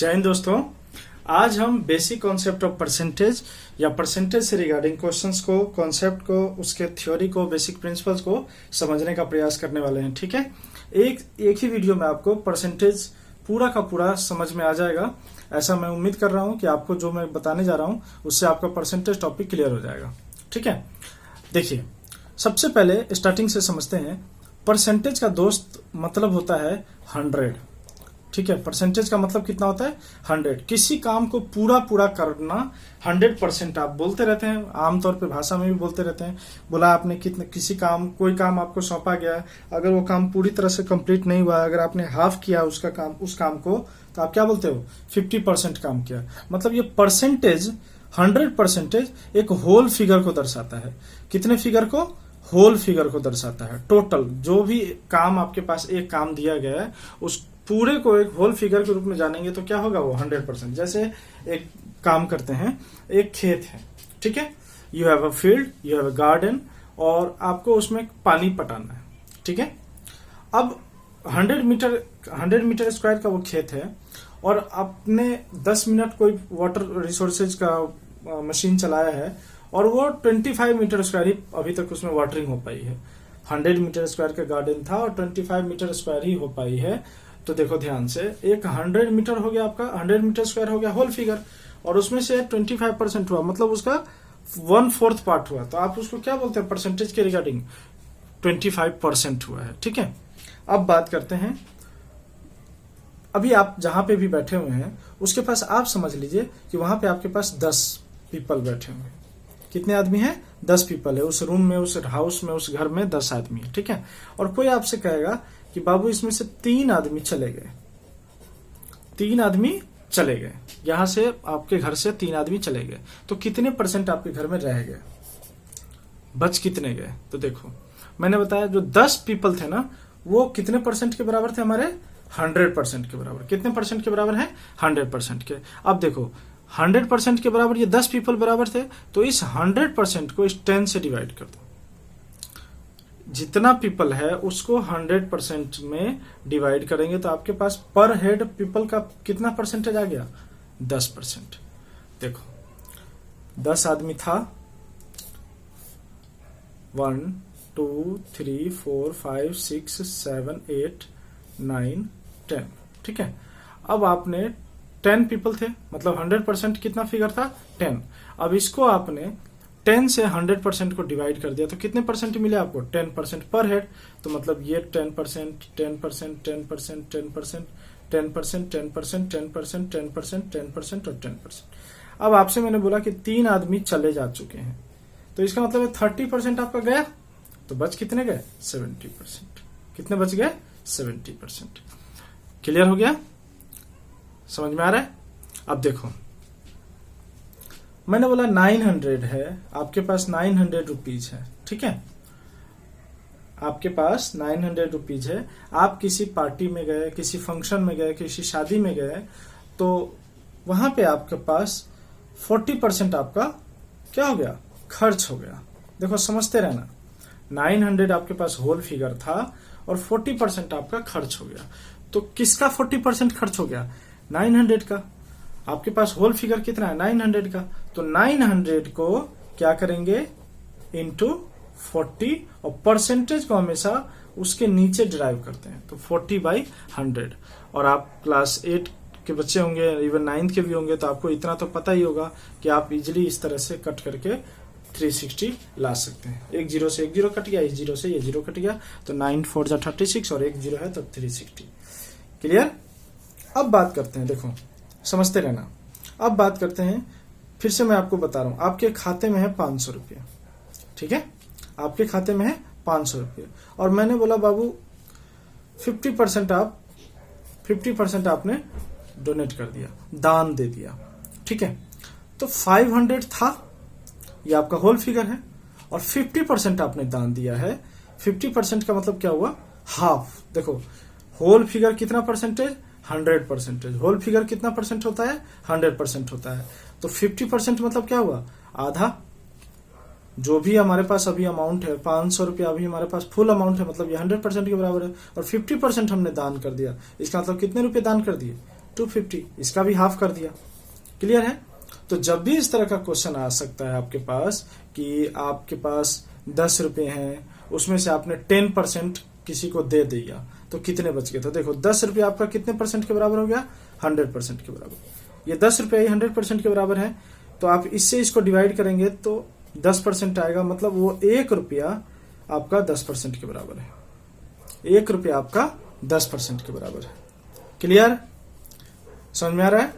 जय हिंद दोस्तों। आज हम बेसिक कॉन्सेप्ट ऑफ परसेंटेज या परसेंटेज से रिगार्डिंग क्वेश्चंस को, कॉन्सेप्ट को, उसके थ्योरी को, बेसिक प्रिंसिपल्स को समझने का प्रयास करने वाले हैं। ठीक है, एक ही वीडियो में आपको परसेंटेज पूरा का पूरा समझ में आ जाएगा। ऐसा मैं उम्मीद कर रहा हूं कि आपको जो मैं बताने जा रहा हूं उससे आपका परसेंटेज टॉपिक क्लियर हो जाएगा। ठीक है, देखिए सबसे पहले स्टार्टिंग से समझते हैं। परसेंटेज का दोस्त मतलब होता है 100। ठीक है, परसेंटेज का मतलब कितना होता है 100। किसी काम को पूरा पूरा करना 100%। आप बोलते रहते हैं, आमतौर पे भाषा में भी बोलते रहते हैं, बोला आपने कितने किसी काम, कोई काम आपको सौंपा गया, अगर वो काम पूरी तरह से कंप्लीट नहीं हुआ, अगर आपने हाफ किया उसका काम, उस काम को, तो आप क्या बोलते हो 50% काम किया। मतलब ये परसेंटेज 100% एक होल फिगर को दर्शाता है। कितने फिगर को? होल फिगर को दर्शाता है। टोटल जो भी काम आपके पास एक काम दिया गया है उस पूरे को एक होल फिगर के रूप में जानेंगे तो क्या होगा वो 100%। जैसे एक काम करते हैं, एक खेत है, ठीक है, you have a field, you have a garden, और आपको उसमें पानी पटाना है। ठीक है, अब 100 मीटर स्क्वायर का वो खेत है और आपने 10 मिनट कोई वाटर रिसोर्सेज का मशीन चलाया है और वो 25 मीटर स्क्वायर ही अभी तक उसमें वाटरिंग हो पाई है। 100 मीटर स्क्वायर का गार्डन था और 25 मीटर स्क्वायर ही हो पाई है। तो देखो ध्यान से, एक 100 मीटर हो गया आपका, 100 मीटर स्क्वायर हो गया होल फिगर, और उसमें से 25% हुआ, मतलब उसका 1/4 पार्ट हुआ। तो आप उसको क्या बोलते हैं परसेंटेज के रिगार्डिंग? 25% हुआ है। ठीक है, अब बात करते हैं, अभी आप जहां पे भी बैठे हुए हैं उसके पास आप समझ लीजिए कि वहां पे आपके पास 10 पीपल बैठे हुए हैं। कितने आदमी हैं? 10 पीपल है उस रूम में, उस हाउस में, उस घर में 10 आदमी है। ठीक है, और कोई आपसे कहेगा कि बाबू इसमें से 3 आदमी चले गए, 3 आदमी चले गए, यहां से आपके घर से 3 आदमी चले गए, तो कितने परसेंट आपके घर में रह गए, बच कितने गए? तो देखो मैंने बताया जो 10 पीपल थे ना, वो कितने परसेंट के बराबर थे हमारे? 100% के बराबर। कितने परसेंट के बराबर है? 100% के। अब देखो 100% के बराबर ये 10 पीपल बराबर थे, तो इस 100% को इस 10 से डिवाइड कर दो। जितना पीपल है उसको 100% में डिवाइड करेंगे तो आपके पास पर हेड पीपल का कितना परसेंटेज आ गया? 10%। देखो 10 आदमी था, 1 2 3 4 5 6 7 8 9 10। ठीक है, अब आपने 10 पीपल थे, मतलब 100% कितना फिगर था? 10। अब इसको आपने 10 से 100% को डिवाइड कर दिया तो कितने परसेंट मिले आपको? 10% पर हेड। तो मतलब ये 10%, 10%, 10%, 10%, 10%, 10%, 10%, 10%, 10% और 10%। अब आपसे मैंने बोला कि 3 आदमी चले जा चुके हैं, तो इसका मतलब है 30% आपका गया, तो बच कितने गए? 70%। कितने बच गए? 70%। क्लियर हो गया? समझ में आ रहा है? अब देखो मैंने बोला 900 है, आपके पास 900 रुपीज है। ठीक है, आपके पास 900 रुपीज है, आप किसी पार्टी में गए, किसी फंक्शन में गए, किसी शादी में गए, तो वहां पे आपके पास 40% आपका क्या हो गया? खर्च हो गया। देखो समझते रहना, 900 आपके पास होल फिगर था और 40% आपका खर्च हो गया। तो किसका 40% खर्च हो गया? 900 का। आपके पास होल फिगर कितना है? 900 का। तो 900 को क्या करेंगे? इंटू 40, और परसेंटेज को हमेशा उसके नीचे डिराइव करते हैं, तो 40/100। और आप क्लास 8 के बच्चे होंगे, इवन 9th के भी होंगे, तो आपको इतना तो पता ही होगा कि आप इजिली इस तरह से कट करके 360 ला सकते हैं। एक 0 से एक 0 कट गया, इस 0 से ये 0 कट गया, तो 9 4 जा 36 और एक 0 है तो 360। क्लियर? अब बात करते हैं, देखो समझते रहना। अब बात करते हैं, फिर से मैं आपको बता रहा हूं, आपके खाते में है 500 रुपया। ठीक है, आपके खाते में है 500 रुपया, और मैंने बोला बाबू 50% आपने डोनेट कर दिया, दान दे दिया। ठीक है, तो 500 था, ये आपका होल फिगर है, और 50% आपने दान दिया है। 50% का मतलब क्या हुआ? हाफ। देखो होल फिगर कितना परसेंटेज? 100%। होल फिगर कितना परसेंट होता है? 100% होता है। तो 50% मतलब क्या हुआ? आधा। जो भी हमारे पास अभी अमाउंट है 500 रुपया, अभी हमारे पास फुल अमाउंट है, मतलब ये 100% के बराबर है, और 50% हमने दान कर दिया। इसका मतलब कितने रुपए दान कर दिए? 250, इसका भी हाफ कर दिया। क्लियर है? तो जब भी इस तरह का क्वेश्चन आ सकता है आपके पास कि आपके पास 10 रुपए हैं, उसमें से आपने 10% किसी को दे दिया, तो कितने बच गए? तो देखो 10 रुपये आपका कितने परसेंट के बराबर हो गया? 100% के बराबर। ये 10 रुपये 100% के बराबर है, तो आप इससे इसको डिवाइड करेंगे तो 10% आएगा, मतलब वो 1 रुपया आपका 10% के बराबर है। 1 रुपया आपका 10% के बराबर है। क्लियर? समझ में आ रहा है?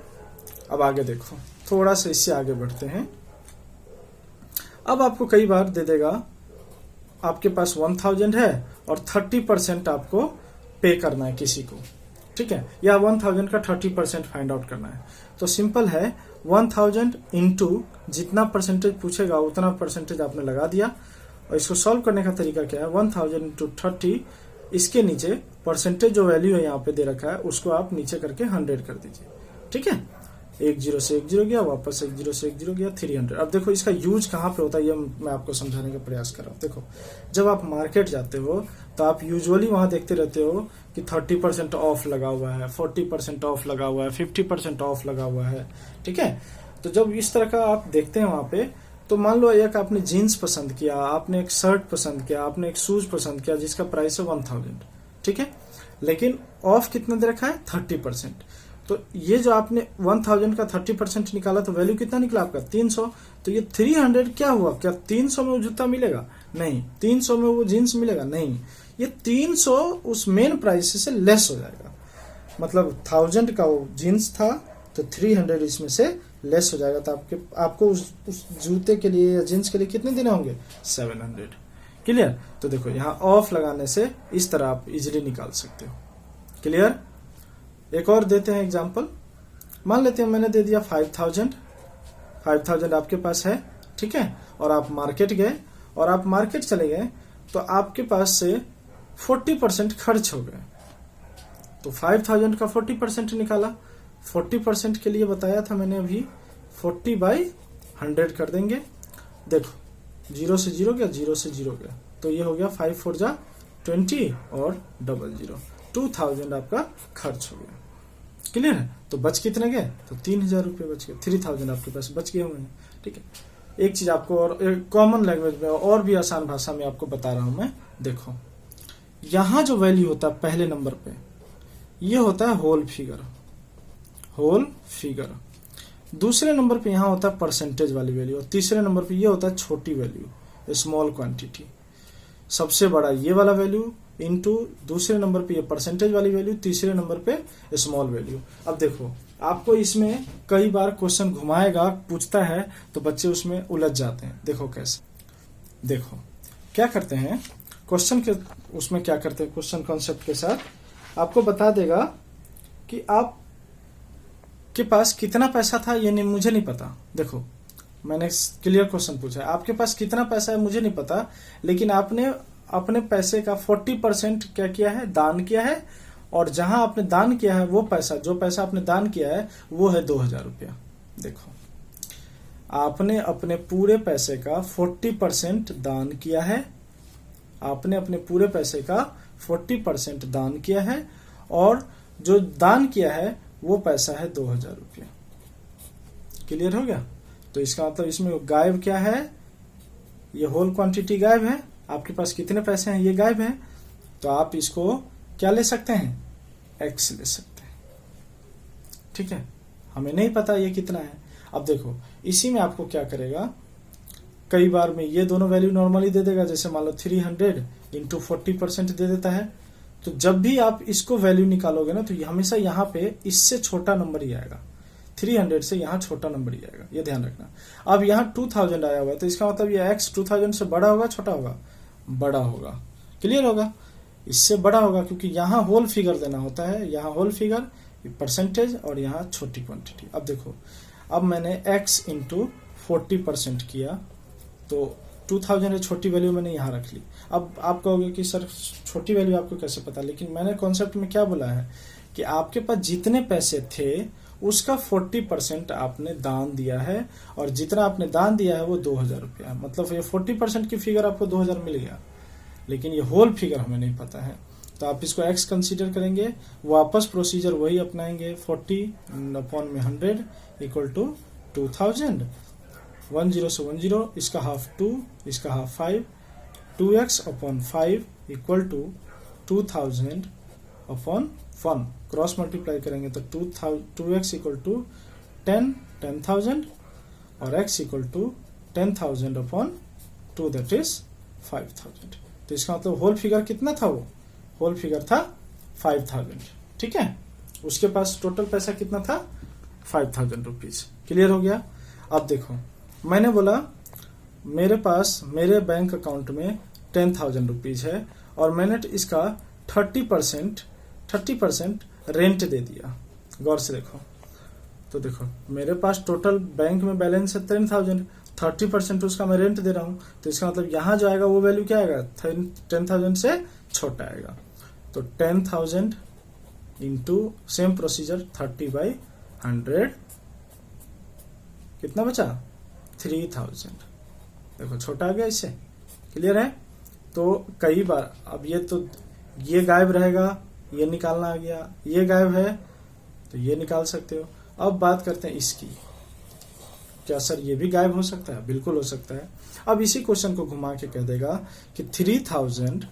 अब आगे देखो, थोड़ा सा इससे आगे बढ़ते हैं। अब आपको कई बार दे देगा, आपके पास 1000 है और 30% आपको पे करना है किसी को, ठीक है, या 1000 का 30% फाइंड आउट करना है। तो सिंपल है, 1000 इंटू जितना परसेंटेज पूछेगा उतना परसेंटेज आपने लगा दिया। और इसको सॉल्व करने का तरीका क्या है? 1000 इंटू 30, इसके नीचे परसेंटेज जो वैल्यू है यहाँ पे दे रखा है उसको आप नीचे करके 100 कर दीजिए, ठीक है। 1 0 से 1 0 गया, वापस 1 0 से 1 0 गया, 300। अब देखो इसका यूज कहाँ पे होता है, ये मैं आपको समझाने का प्रयास कर रहा हूँ। देखो जब आप मार्केट जाते हो तो आप यूजुअली वहां देखते रहते हो कि 30% ऑफ लगा हुआ है, 40% ऑफ लगा हुआ है, 50% ऑफ लगा हुआ है, ठीक है। तो जब इस तरह का आप देखते हैं वहां पे, तो मान लो एक आपने जीन्स पसंद किया, आपने एक शर्ट पसंद किया, आपने एक शूज पसंद किया जिसका प्राइस है 1000, ठीक है, लेकिन ऑफ कितना दे रखा है? 30%। तो ये जो आपने 1000 का 30% निकाला तो वैल्यू कितना निकला आपका? 300। तो ये 300 क्या हुआ? क्या 300 में वो जूता मिलेगा? नहीं। 300 में वो जीन्स मिलेगा? नहीं। ये 300 उस मेन प्राइस से लेस हो जाएगा, मतलब 1000 का वो जीन्स था तो 300 इसमें से लेस हो जाएगा। तो आपको उस जूते के लिए या जीन्स के लिए कितने देने होंगे? 700। क्लियर? तो देखो यहाँ ऑफ लगाने से इस तरह आप इजिली निकाल सकते हो। क्लियर? एक और देते हैं एग्जांपल। मान लेते हैं मैंने दे दिया 5000 आपके पास है, ठीक है, और आप मार्केट गए और आप मार्केट चले गए तो आपके पास से 40% खर्च हो गए। तो 5000 का 40% निकाला, 40% के लिए बताया था मैंने अभी, 40/100 कर देंगे। देखो 0 से 0 गया, 0 से 0 गया, तो ये हो गया 5 4 जा 20 और 00, 2000 आपका खर्च हो गया। क्लियर है? तो बच कितने गए? तो 3000 रुपये बच गए, 3000 आपके पास बच गए हुए हैं, ठीक है। एक चीज आपको और कॉमन लैंग्वेज में और भी आसान भाषा में आपको बता रहा हूं मैं। देखो यहां जो वैल्यू होता है पहले नंबर पे, ये होता है होल फिगर। दूसरे नंबर पे यहां होता है परसेंटेज वाली वैल्यू, और तीसरे नंबर पे ये होता है छोटी वैल्यू, स्मॉल क्वांटिटी। सबसे बड़ा ये वाला वैल्यू इनटू दूसरे नंबर पे ये परसेंटेज वाली वैल्यू, तीसरे नंबर पे स्मॉल वैल्यू। अब देखो आपको इसमें कई बार क्वेश्चन घुमाएगा, पूछता है, तो बच्चे उसमें उलझ जाते हैं। देखो कैसे, देखो क्या करते हैं क्वेश्चन के उसमें, क्या करते हैं क्वेश्चन कॉन्सेप्ट के साथ आपको बता देगा कि आप के पास कितना पैसा था, ये नहीं, मुझे नहीं पता। देखो मैंने क्लियर क्वेश्चन पूछा है, आपके पास कितना पैसा है मुझे नहीं पता, लेकिन आपने अपने पैसे का 40% क्या किया है? दान किया है, और जहां आपने दान किया है वो पैसा, जो पैसा आपने दान किया है वो है 2000 रुपया। देखो आपने अपने पूरे पैसे का 40% दान किया है, आपने अपने पूरे पैसे का 40% दान किया है, और जो दान किया है वो पैसा है 2000 रुपया। क्लियर हो गया? तो इसका मतलब इसमें गायब क्या है? ये होल क्वांटिटी गायब है। आपके पास कितने पैसे हैं ये गायब है, तो आप इसको क्या ले सकते हैं? x ले सकते हैं, ठीक है। हमें नहीं पता ये कितना है। अब देखो इसी में आपको क्या करेगा, कई बार में ये दोनों वैल्यू नॉर्मली दे देगा, जैसे मान लो 300 इंटू 40% दे देता है। तो जब भी आप इसको वैल्यू निकालोगे ना, तो हमेशा यहाँ पे इससे छोटा नंबर ही आएगा, 300 से यहाँ छोटा नंबर ही आएगा, ये ध्यान रखना। अब यहाँ 2000 आया हुआ है, तो इसका मतलब ये x 2000 से बड़ा होगा छोटा होगा? बड़ा होगा। क्लियर होगा? इससे बड़ा होगा, क्योंकि यहाँ होल फिगर देना होता है, यहाँ होल फिगर परसेंटेज और यहाँ छोटी क्वांटिटी। अब देखो, अब मैंने x इंटू 40% किया, तो 2000 छोटी वैल्यू मैंने यहाँ रख ली। अब आप कहोगे कि सर छोटी वैल्यू आपको कैसे पता? लेकिन मैंने कॉन्सेप्ट में क्या बोला है कि आपके पास जितने पैसे थे उसका 40% आपने दान दिया है, और जितना आपने दान दिया है वो 2000 रुपया है। मतलब ये 40% की फिगर आपको 2000 मिल गया, लेकिन ये होल फिगर हमें नहीं पता है। तो आप इसको x कंसीडर करेंगे, वापस प्रोसीजर वही अपनाएंगे, 40 अपॉन में 100 इक्वल टू 2000, 10 से 10, इसका हाफ 2, इसका half 5, 2x upon 5 equal to 2000 upon 1, cross multiply करेंगे तो 2x इक्वल टू 10,000 और x equal to 10,000 upon 2 that is 5,000। तो इसका मतलब होल फिगर कितना था, वो होल फिगर था 5,000। ठीक है, उसके पास टोटल पैसा कितना था 5,000 रुपीज। क्लियर हो गया। अब देखो मैंने बोला मेरे पास मेरे बैंक अकाउंट में 10,000 रुपीज है और मैंने इसका 30% रेंट दे दिया। गौर से देखो, तो देखो मेरे पास टोटल बैंक में बैलेंस है 10,000, 30% उसका मैं रेंट दे रहा हूं, तो इसका मतलब यहां जो आएगा वो वैल्यू क्या आएगा, 10,000 से छोटा आएगा। तो 10,000 इंटू सेम प्रोसीजर 30/100 कितना बचा 3,000। देखो छोटा आ गया इससे। क्लियर है। तो कई बार अब ये गायब रहेगा, ये निकालना आ गया, ये गायब है तो ये निकाल सकते हो। अब बात करते हैं इसकी, क्या सर ये भी गायब हो सकता है? बिल्कुल हो सकता है। अब इसी क्वेश्चन को घुमा के कह देगा कि 3,000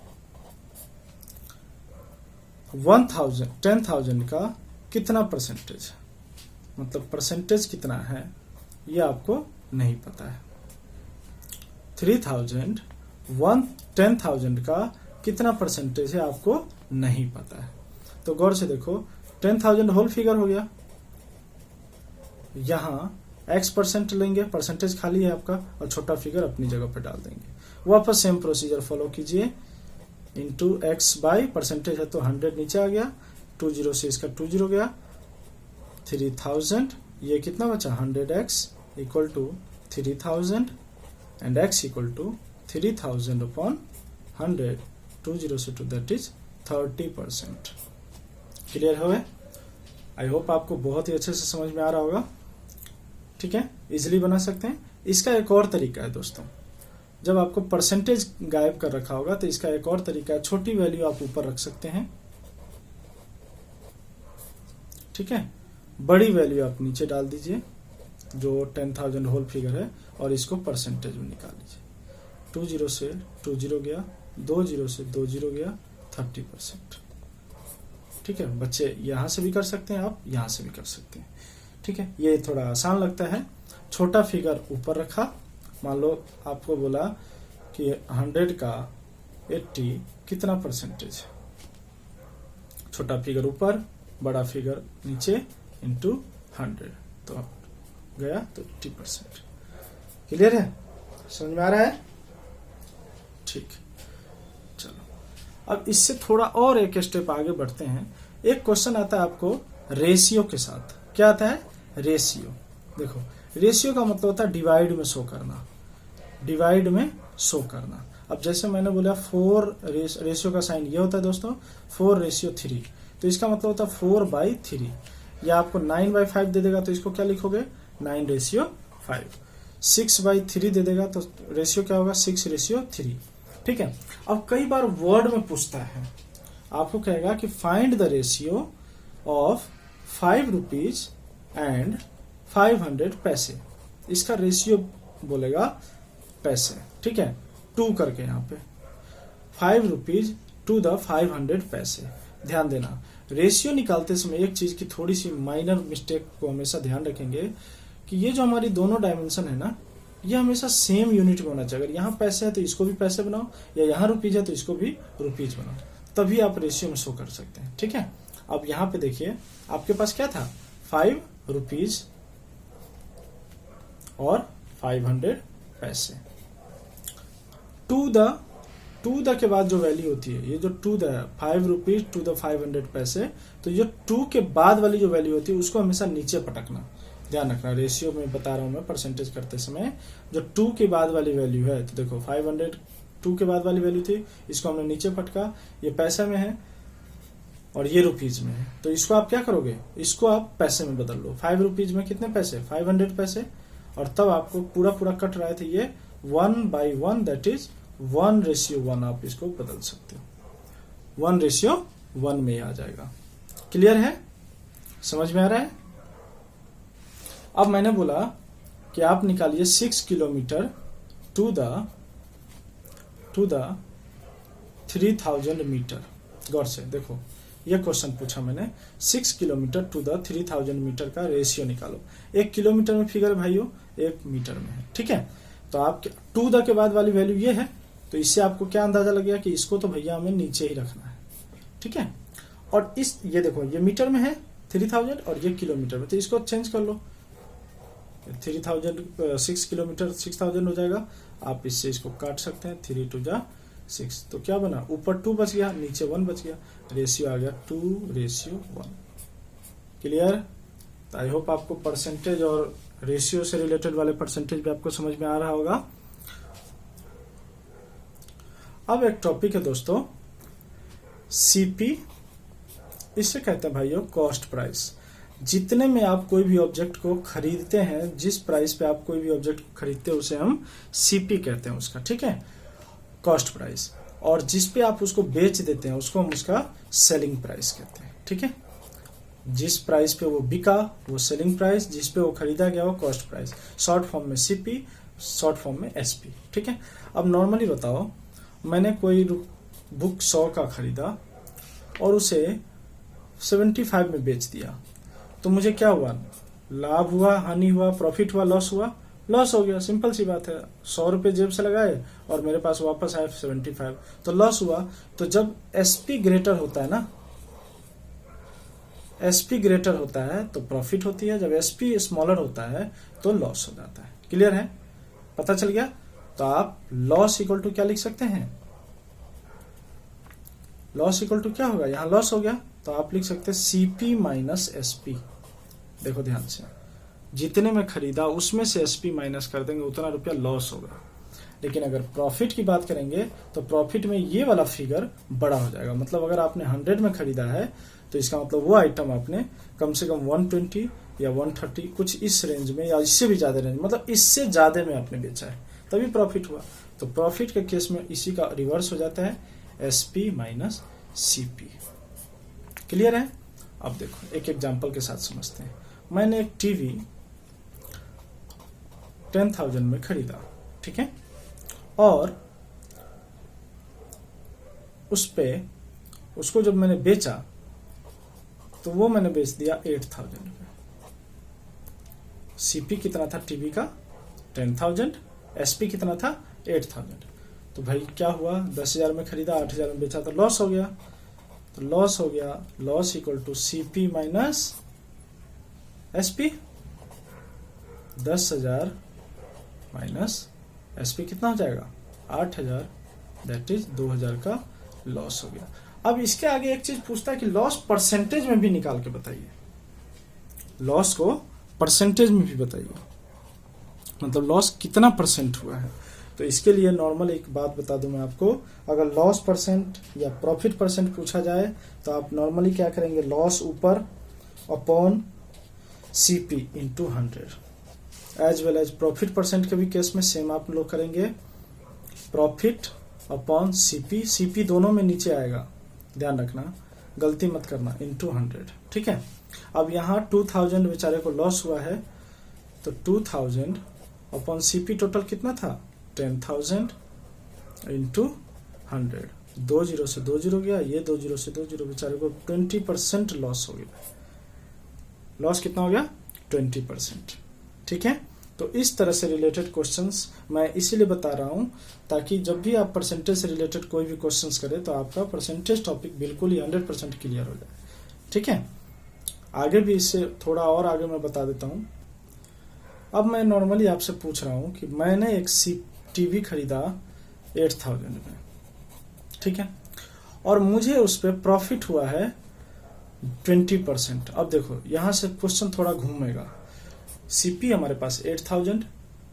10,000 का कितना परसेंटेज, मतलब परसेंटेज कितना है ये आपको नहीं पता है। 3,000 10,000 का कितना परसेंटेज है आपको नहीं पता है। तो गौर से देखो 10,000 होल फिगर हो गया, यहां x% लेंगे, परसेंटेज खाली है आपका, और छोटा फिगर अपनी जगह पर डाल देंगे। वापस सेम प्रोसीजर फॉलो कीजिए, इंटू x बाई परसेंटेज है तो 100 नीचे आ गया, 20 से इसका 20 गया, 3,000 ये कितना बचा 100x equal to 3,000 and x equal to 3,000 upon 100, 20 से 2 दैट इज 30%। क्लियर हो गए? आई होप आपको बहुत ही अच्छे से समझ में आ रहा होगा। ठीक है, इजिली बना सकते हैं। इसका एक और तरीका है दोस्तों, जब आपको परसेंटेज गायब कर रखा होगा तो इसका एक और तरीका है, छोटी वैल्यू आप ऊपर रख सकते हैं। ठीक है, बड़ी वैल्यू आप नीचे डाल दीजिए जो 10,000 होल फिगर है, और इसको परसेंटेज में निकाल लीजिए। 20 से 20 गया, 20 से 20 गया, 30%। ठीक है, बच्चे यहां से भी कर सकते हैं, आप यहां से भी कर सकते हैं। ठीक है, ये थोड़ा आसान लगता है। छोटा फिगर ऊपर रखा, मान लो आपको बोला कि 100 का 80 कितना परसेंटेज है, छोटा फिगर ऊपर बड़ा फिगर नीचे इंटू 100, तो गया तो 80%। क्लियर है? समझ में आ रहा है? ठीक, चलो अब इससे थोड़ा और एक स्टेप आगे बढ़ते हैं। एक क्वेश्चन आता है आपको रेशियो के साथ। क्या आता है? रेशियो। देखो रेशियो का मतलब होता है डिवाइड में शो करना, डिवाइड में शो करना। अब जैसे मैंने बोला 4 रेशियो का साइन ये होता है दोस्तों 4:3, तो इसका मतलब होता है 4/3, या आपको 9/5 दे देगा तो इसको क्या लिखोगे 9:5। 6/3 दे देगा तो रेशियो क्या होगा 6:3। ठीक है, अब कई बार वर्ड में पूछता है, आपको कहेगा कि find the ratio of 5 rupees and 500 पैसे। इसका रेशियो बोलेगा पैसे। ठीक है, 2 करके यहाँ पे 5 रुपीज टू द 500 पैसे। ध्यान देना, रेशियो निकालते समय एक चीज की थोड़ी सी माइनर मिस्टेक को हमेशा ध्यान रखेंगे कि ये जो हमारी दोनों डायमेंशन है ना, ये हमेशा सेम यूनिट में होना चाहिए। अगर यहाँ पैसे है तो इसको भी पैसे बनाओ, या यहाँ रुपीज है तो इसको भी रुपीज बनाओ, तभी आप रेशियो में शो कर सकते हैं। ठीक है, अब यहाँ पे देखिए आपके पास क्या था 5 रुपीज और 500 पैसे। टू द के बाद जो वैल्यू होती है, ये जो to the 5 rupees to the 500 पैसे, तो ये 2 के बाद वाली जो वैल्यू होती है उसको हमेशा नीचे पटकना। ध्यान रखना, रेशियो में बता रहा हूं मैं परसेंटेज करते समय, जो 2 के बाद वाली वैल्यू है, तो देखो 500 2 के बाद वाली वैल्यू थी, इसको हमने नीचे पटका, ये पैसे में है और ये रुपीज में है, तो इसको आप क्या करोगे, इसको आप पैसे में बदल लो। 5 रुपीज में कितने पैसे 500 पैसे, और तब आपको पूरा कट रहा था ये 1/1 दैट इज 1:1 आप इसको बदल सकते हो। 1:1 में आ जाएगा। क्लियर है, समझ में आ रहा है। अब मैंने बोला कि आप निकालिए 6 किलोमीटर टू द 3000 मीटर। गौर से देखो, ये क्वेश्चन पूछा मैंने, 6 किलोमीटर टू द 3000 मीटर का रेशियो निकालो। 1 किलोमीटर में फिगर भाइयों 1 मीटर में है, ठीक है। तो आप टू द के बाद वाली वैल्यू ये है, तो इससे आपको क्या अंदाजा लग गया कि इसको तो भैया हमें नीचे ही रखना है, ठीक है। और इस ये देखो, ये मीटर में है 3000 और ये किलोमीटर में, तो इसको चेंज कर लो। 3000 6 किलोमीटर 6000 हो जाएगा। आप इससे इसको काट सकते हैं, 3 2 जा 6, तो क्या बना, ऊपर 2 बच गया, नीचे 1 बच गया, रेशियो आ गया 2:1। क्लियर। आई होप आपको परसेंटेज और रेशियो से रिलेटेड वाले परसेंटेज भी आपको समझ में आ रहा होगा। अब एक टॉपिक है दोस्तों, सीपी, इससे कहते हैं भाइयों कॉस्ट प्राइस। जितने में आप कोई भी ऑब्जेक्ट को खरीदते हैं, जिस प्राइस पे आप कोई भी ऑब्जेक्ट खरीदते हैं उसे हम सीपी कहते हैं उसका, ठीक है, कॉस्ट प्राइस। और जिस पे आप उसको बेच देते हैं उसको हम उसका सेलिंग प्राइस कहते हैं, ठीक है। जिस प्राइस पे वो बिका वो सेलिंग प्राइस, जिस पे वो खरीदा गया वो कॉस्ट प्राइस। शॉर्ट फॉर्म में सीपी, शॉर्ट फॉर्म में एसपी, ठीक है। अब नॉर्मली बताओ, मैंने कोई बुक 100 का खरीदा और उसे 75 में बेच दिया, तो मुझे क्या हुआ, लाभ हुआ, हानि हुआ, प्रॉफिट हुआ, लॉस हुआ? लॉस हो गया, सिंपल सी बात है। 100 रुपए जेब से लगाए और मेरे पास वापस आए 75, तो लॉस हुआ। तो जब एसपी ग्रेटर होता है ना, एसपी ग्रेटर होता है तो प्रॉफिट होती है, जब एसपी स्मॉलर होता है तो लॉस हो जाता है। क्लियर है, पता चल गया। तो आप लॉस इक्वल टू क्या लिख सकते हैं, लॉस इक्वल टू क्या होगा, यहां लॉस हो गया तो आप लिख सकते हैं सीपी माइनस एसपी। देखो ध्यान से, जितने में खरीदा उसमें से एसपी माइनस कर देंगे, उतना रुपया लॉस होगा। लेकिन अगर प्रॉफिट की बात करेंगे तो प्रॉफिट में ये वाला फिगर बड़ा हो जाएगा। मतलब अगर आपने 100 में खरीदा है तो इसका मतलब वो आइटम आपने कम से कम 120 या 130 कुछ इस रेंज में या इससे भी ज्यादा रेंज, मतलब इससे ज्यादा में आपने बेचा है, तभी प्रॉफिट हुआ। तो प्रॉफिट के केस में इसी का रिवर्स हो जाता है, एसपी माइनस सीपी। क्लियर है। अब देखो एक एग्जांपल के साथ समझते हैं। मैंने एक टीवी 10,000 में खरीदा, ठीक है, और उस पे उसको जब मैंने बेचा तो वो मैंने बेच दिया 8,000 में। सीपी कितना था टीवी का, 10,000, एसपी कितना था, 8,000। तो भाई क्या हुआ, 10,000 में खरीदा, 8,000 में बेचा, तो लॉस हो गया। तो लॉस हो गया, loss equal to CP minus SP. 10,000 minus SP कितना हो जाएगा, 8,000, दैट इज 2,000 का लॉस हो गया। अब इसके आगे एक चीज पूछता है कि लॉस परसेंटेज में भी निकाल के बताइए, लॉस को परसेंटेज में भी बताइए, मतलब लॉस कितना परसेंट हुआ है। तो इसके लिए नॉर्मल एक बात बता दूं मैं आपको, अगर लॉस परसेंट या प्रॉफिट परसेंट पूछा जाए तो आप नॉर्मली क्या करेंगे, लॉस ऊपर upon CP into 100। As well as profit percent के भी केस में सेम आप लोग करेंगे, प्रॉफिट अपॉन सीपी, सीपी दोनों में नीचे आएगा, ध्यान रखना, गलती मत करना, इंटू 100, ठीक है। अब यहाँ 2,000 बेचारे को लॉस हुआ है, तो 2,000 अपॉन सीपी टोटल कितना था, 10,000 इंटू 100। 2 0 से 2 0 गया, ये 2 0 से 2 0, बेचारे को 20% लॉस हो गया। लॉस कितना हो गया, 20%, ठीक है। तो इस तरह से रिलेटेड क्वेश्चंस मैं इसीलिए बता रहा हूं ताकि जब भी आप परसेंटेज से रिलेटेड कोई भी क्वेश्चंस करें तो आपका परसेंटेज टॉपिक बिल्कुल ही 100% क्लियर हो जाए, ठीक है। आगे भी इससे थोड़ा और आगे मैं बता देता हूं। अब मैं नॉर्मली आपसे पूछ रहा हूं कि मैंने एक टीवी खरीदा 8,000 में, ठीक है, और मुझे उस पर प्रॉफिट हुआ है 20%। अब देखो यहां से क्वेश्चन थोड़ा घूमेगा, सीपी हमारे पास 8,000,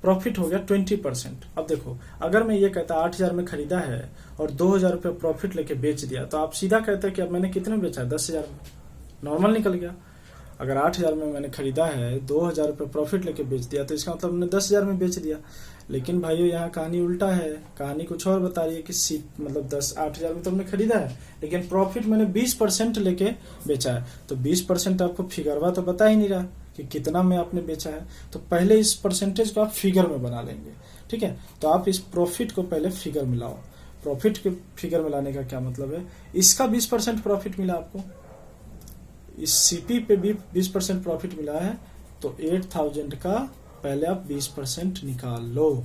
प्रॉफिट हो गया 20%। अब देखो अगर मैं ये कहता 8,000 में खरीदा है और 2,000 रुपये प्रॉफिट लेके बेच दिया, तो आप सीधा कहते हैं कि अब मैंने कितने में बेचा है, 10,000 में, नॉर्मल निकल गया। अगर 8,000 में मैंने खरीदा है, 2,000 रुपये प्रॉफिट लेके बेच दिया, तो इसका मतलब हमने 10,000 में बेच दिया। लेकिन भाइयों यहाँ कहानी उल्टा है, कहानी कुछ और बता रही है कि मतलब 8,000 में तो हमने खरीदा है, लेकिन प्रॉफिट मैंने 20% लेके बेचा है। तो 20% आपको फिगरवा तो बता ही नहीं रहा कि कितना में आपने बेचा है। तो पहले इस परसेंटेज को आप फिगर में बना लेंगे, ठीक है। तो आप इस प्रॉफिट को पहले फिगर में लाओ। प्रॉफिट के फिगर में लाने का क्या मतलब है, इसका 20% प्रॉफिट मिला आपको, इस सीपी पे भी 20% प्रॉफिट मिला है, तो 8,000 का पहले आप 20% निकाल लो।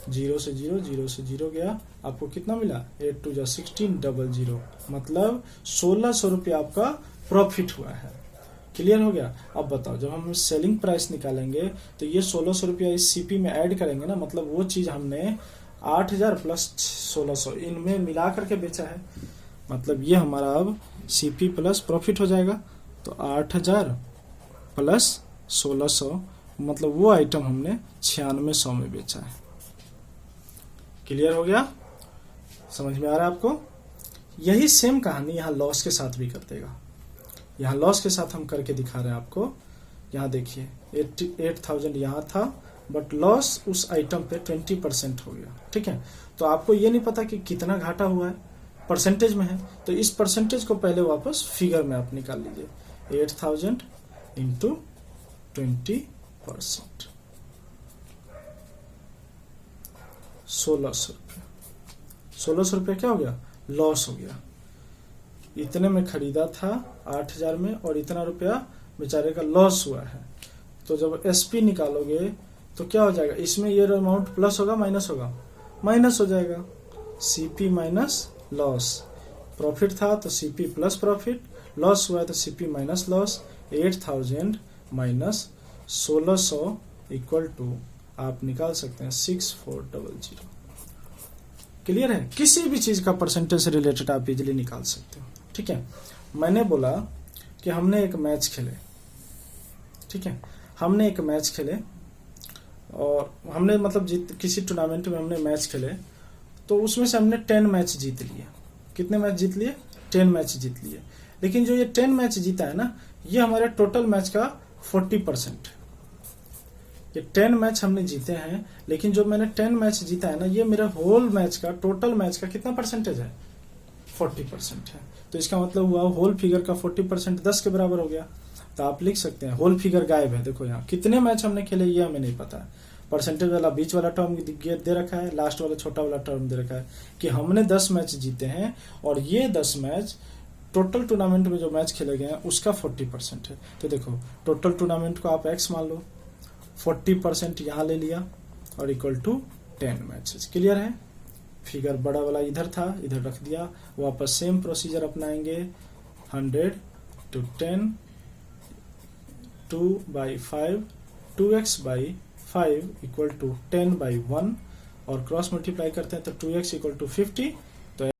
0 से 0, 0 से 0 गया, आपको कितना मिला, 8 2 16 00, मतलब 1,600 रुपये आपका प्रॉफिट हुआ है। क्लियर हो गया। अब बताओ, जब हम सेलिंग प्राइस निकालेंगे तो ये 1,600 रुपया इस सीपी में ऐड करेंगे ना, मतलब वो चीज हमने 8,000 प्लस 1,600 इनमें मिला करके बेचा है, मतलब ये हमारा अब सीपी प्लस प्रॉफिट हो जाएगा। तो 8,000 प्लस 1,600 मतलब वो आइटम हमने 9600 में बेचा है। क्लियर हो गया, समझ में आ रहा है आपको। यही सेम कहानी यहाँ लॉस के साथ भी कर देगा। यहाँ लॉस के साथ हम करके दिखा रहे हैं आपको। यहाँ देखिए 8,000 यहाँ था, बट लॉस उस आइटम पे 20% हो गया, ठीक है। तो आपको ये नहीं पता कि कितना घाटा हुआ है, परसेंटेज में है, तो इस परसेंटेज को पहले वापस फिगर में आप निकाल लीजिए। 8,000 इंटू 20%, 1,600 रुपये। 1,600 रुपये क्या हो गया, लॉस हो गया। इतने में खरीदा था 8,000 में, और इतना रुपया बेचारे का लॉस हुआ है। तो जब एसपी निकालोगे तो क्या हो जाएगा, इसमें ये अमाउंट प्लस होगा माइनस होगा, माइनस हो जाएगा। सीपी माइनस लॉस, प्रॉफिट था तो सीपी प्लस प्रॉफिट, लॉस हुआ है तो CP minus loss. 8,000 minus 1,600 equal to आप निकाल सकते हैं 6400। क्लियर है, किसी भी चीज का परसेंटेज से रिलेटेड आप इजिली निकाल सकते हो, ठीक है। मैंने बोला कि हमने एक मैच खेले, ठीक है, हमने एक मैच खेले और हमने मतलब किसी टूर्नामेंट में हमने मैच खेले, तो उसमें से हमने 10 मैच जीत लिए। कितने मैच जीत लिए, 10 मैच जीत लिए। लेकिन जो ये 10 मैच जीता है ना, ये हमारे टोटल मैच का 40%। ये 10 मैच हमने जीते हैं, लेकिन जो मैंने 10 मैच जीता है ना, ये मेरा होल मैच का, टोटल मैच का कितना परसेंटेज है, 40% है। तो इसका मतलब हुआ होल फिगर का 40% 10 के बराबर हो गया। तो आप लिख सकते हैं होल फिगर गायब है। देखो यहाँ कितने मैच हमने खेले ये हमें नहीं पता है, परसेंटेज वाला बीच वाला टर्म दे रखा है, लास्ट वाला छोटा वाला टर्म दे रखा है कि हमने 10 मैच जीते हैं, और ये 10 मैच टोटल टूर्नामेंट में जो मैच खेले गए हैं उसका 40% है। तो देखो टोटल टूर्नामेंट को आप x मान लो, 40% यहाँ ले लिया और इक्वल टू 10 मैचेस। क्लियर है, फिगर बड़ा वाला इधर था, इधर रख दिया। वापस सेम प्रोसीजर अपनाएंगे, 100 to 10, 2/5, 2x/5 इक्वल टू 10/1, और क्रॉस मल्टीप्लाई करते हैं तो 2x इक्वल टू 50,